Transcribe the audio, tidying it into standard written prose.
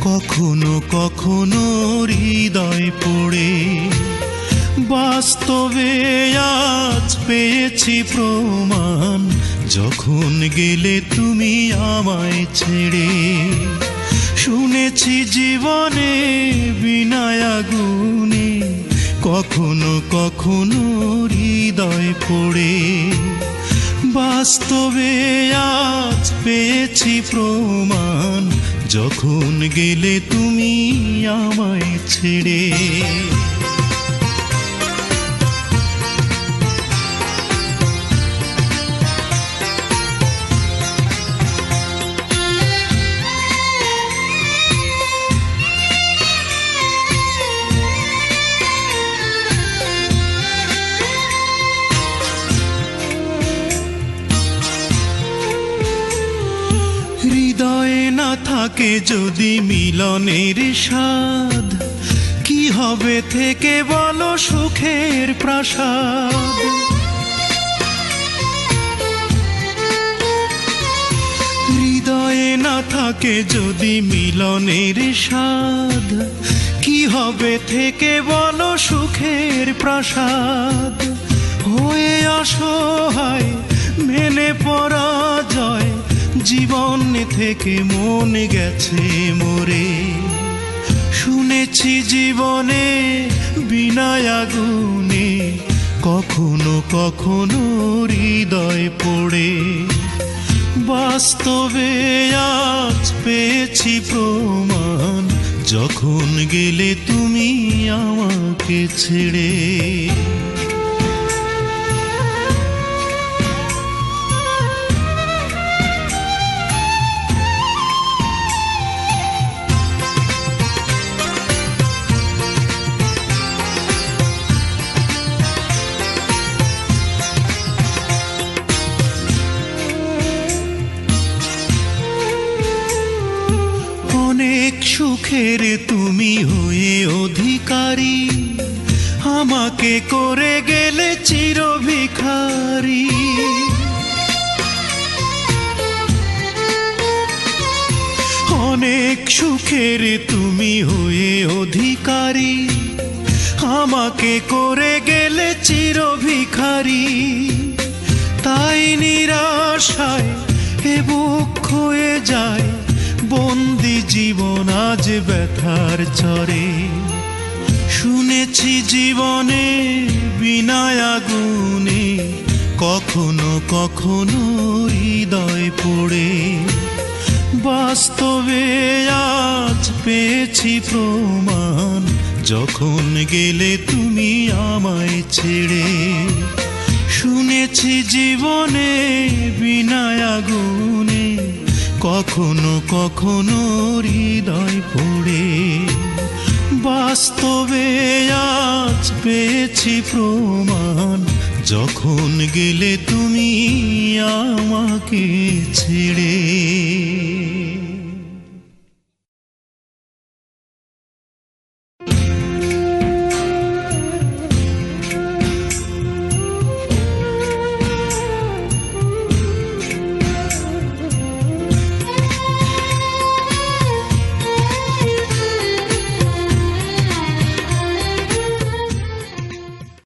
কখনো কখনো হৃদয় পড়ে। বাস্তবে আজ পেয়েছি প্রমাণ, যখন গেলে তুমি আমায় ছেড়ে। শুনেছি জীবনে বিনায় আগুনে, কখনো কখনো হৃদয় পড়ে। বাস্তবে আজ পেয়েছি প্রমাণ, যখন গেলে তুমি আমায় ছেড়ে। হৃদয়ে না থাকে যদি মিলনের স্বাদ, কি হবে থেকে বলো সুখের প্রাসাদ। হৃদয়ে না থাকে যদি মিলনের স্বাদ, কি হবে থেকে বলো সুখের প্রাসাদ। হয়ে অসহায় মেনে পরাজয়, জীবন থেকে মন গেছে মরে। শুনেছি জীবনে বিনায় আগুনে, কখনো কখনো হৃদয় পড়ে। বাস্তবে আজ পেয়েছি প্রমাণ, যখন গেলে তুমি আমাকে ছেড়ে। অনেক সুখের তুমি হয়ে অধিকারী, আমাকে করে গেলে চিরভিখারি। অনেক সুখের তুমি হয়ে অধিকারী, আমাকে করে গেলে চিরভিখারি। তাই নিরাশায় এ বুক ক্ষয়ে যায়, বন্দি জীবন আজ ব্যথার চরে। শুনেছি জীবনে বিনায় আগুনে, কখনো কখনো হৃদয় পড়ে। বাস্তবে আজ পেয়েছি প্রমাণ, যখন গেলে তুমি আমায় ছেড়ে। শুনেছি জীবনে বিনায় আগুনে, কখনো কখনো হৃদয় পড়ে। বাস্তবে আজ পেয়েছি প্রমাণ, যখন গেলে তুমি আমাকে ছেড়ে।